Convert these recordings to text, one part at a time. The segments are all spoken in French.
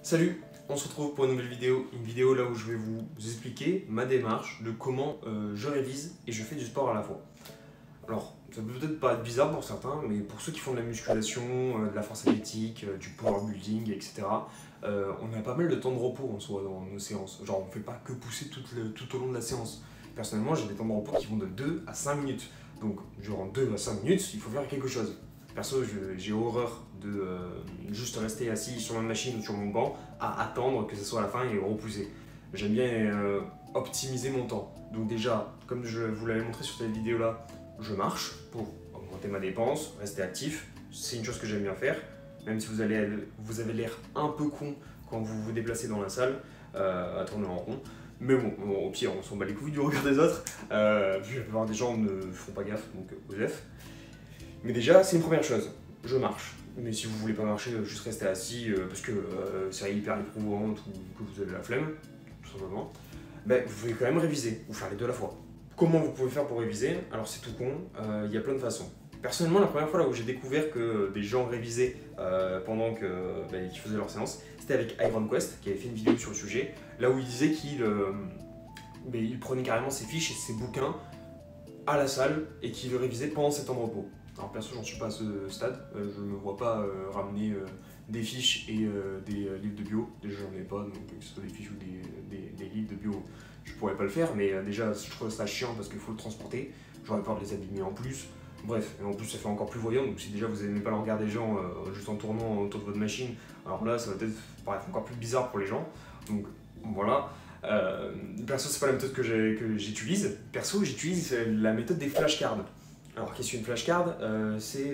Salut, on se retrouve pour une nouvelle vidéo là où je vais vous expliquer ma démarche de comment je révise et je fais du sport à la fois. Alors, ça peut peut-être paraître bizarre pour certains, mais pour ceux qui font de la musculation, de la force athlétique, du power building, etc., on a pas mal de temps de repos en soi dans nos séances. Genre, on ne fait pas que pousser tout au long de la séance. Personnellement, j'ai des temps de repos qui vont de 2 à 5 minutes. Donc, durant 2 à 5 minutes, il faut faire quelque chose. Perso, j'ai horreur de juste rester assis sur ma machine ou sur mon banc à attendre que ce soit la fin et repousser. J'aime bien optimiser mon temps. Donc déjà, comme je vous l'avais montré sur cette vidéo-là, je marche pour augmenter ma dépense, rester actif. C'est une chose que j'aime bien faire, même si vous avez l'air un peu con quand vous vous déplacez dans la salle à tourner en rond. Mais bon, au pire, on s'en bat les couilles du regard des autres. Puis la plupart des gens ne font pas gaffe, donc osef. Mais déjà, c'est une première chose, je marche. Mais si vous voulez pas marcher, juste rester assis parce que c'est hyper éprouvant ou que vous avez la flemme, tout simplement, ben, vous pouvez quand même réviser ou faire les deux à la fois. Comment vous pouvez faire pour réviser? Alors c'est tout con, il y a plein de façons. Personnellement, la première fois là où j'ai découvert que des gens révisaient pendant qu'ils faisaient leur séance, c'était avec IronQuest qui avait fait une vidéo sur le sujet, là où il disait qu'il prenait carrément ses fiches et ses bouquins à la salle et qu'il le révisait pendant ses temps de repos. Alors perso, j'en suis pas à ce stade, je ne me vois pas ramener des fiches et des livres de bio. Déjà, j'en ai pas, donc que ce soit des fiches ou des livres de bio, je pourrais pas le faire, mais déjà, je trouve ça chiant parce qu'il faut le transporter. J'aurais peur de les abîmer en plus. Bref, et en plus, ça fait encore plus voyant, donc si déjà vous n'aimez pas le regard des gens juste en tournant autour de votre machine, alors là, ça va peut-être paraître encore plus bizarre pour les gens. Donc voilà. Perso, c'est pas la méthode que j'utilise. Perso, j'utilise la méthode des flashcards. Alors, qu'est-ce qu'une flashcard? C'est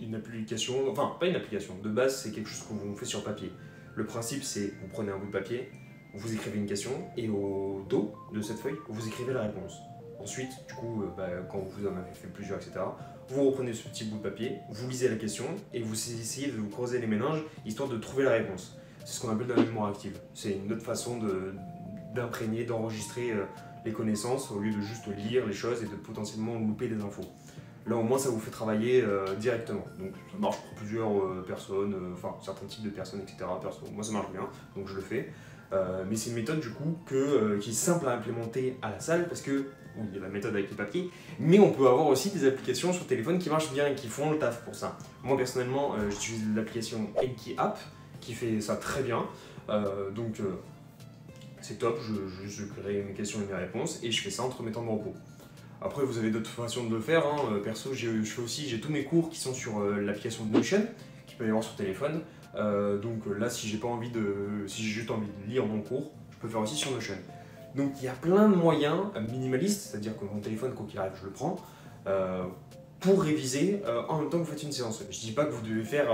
une application, enfin, pas une application, de base, c'est quelque chose qu'on fait sur papier. Le principe, c'est vous prenez un bout de papier, vous écrivez une question, et au dos de cette feuille, vous écrivez la réponse. Ensuite, du coup, quand vous en avez fait plusieurs, etc., vous reprenez ce petit bout de papier, vous lisez la question, et vous essayez de vous creuser les méninges, histoire de trouver la réponse. C'est ce qu'on appelle de la mémoire active. C'est une autre façon d'imprégner, d'enregistrer les connaissances au lieu de juste lire les choses et de potentiellement louper des infos. Là au moins ça vous fait travailler directement. Donc ça marche pour plusieurs personnes, enfin certains types de personnes, etc. Perso, moi ça marche bien, donc je le fais. Mais c'est une méthode du coup qui est simple à implémenter à la salle parce que oui, il y a la méthode avec les papiers, mais on peut avoir aussi des applications sur téléphone qui marchent bien et qui font le taf pour ça. Moi personnellement, j'utilise l'application Enki App qui fait ça très bien. C'est top, je crée mes questions et mes réponses et je fais ça entre mes temps de repos. Après, vous avez d'autres façons de le faire. Perso, j'ai tous mes cours qui sont sur l'application Notion, qui peut y avoir sur téléphone. Là, si j'ai juste envie de lire mon cours, je peux faire aussi sur Notion. Donc il y a plein de moyens minimalistes, c'est-à-dire que mon téléphone, quoi qu'il arrive, je le prends, pour réviser en même temps que vous faites une séance. Je dis pas que vous devez faire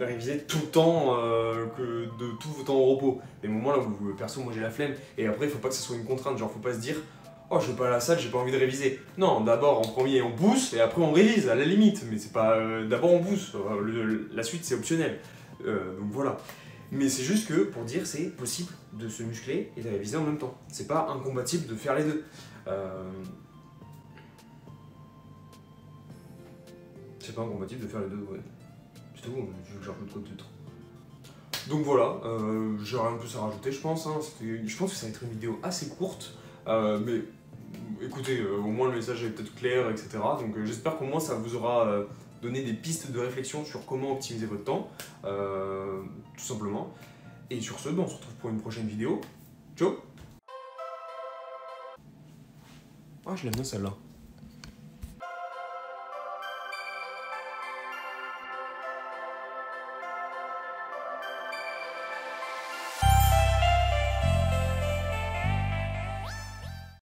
réviser tout le temps de tout vos temps au repos. Des moments là où perso moi j'ai la flemme et après il faut pas que ce soit une contrainte, genre faut pas se dire oh je vais pas à la salle, j'ai pas envie de réviser. Non, d'abord en premier on pousse et après on révise à la limite, mais c'est pas d'abord on pousse, la suite c'est optionnel. Donc voilà. Mais c'est juste que pour dire c'est possible de se muscler et de réviser en même temps. C'est pas incompatible de faire les deux. C'est pas incompatible de faire les deux, ouais. C'est tout, je rajoute quoi d'autre. Donc voilà, j'ai rien de plus à rajouter je pense. Je pense que ça va être une vidéo assez courte, mais écoutez, au moins le message est peut-être clair, etc. Donc j'espère qu'au moins ça vous aura donné des pistes de réflexion sur comment optimiser votre temps, tout simplement. Et sur ce, on se retrouve pour une prochaine vidéo. Ciao! Ah, je l'aime bien celle-là.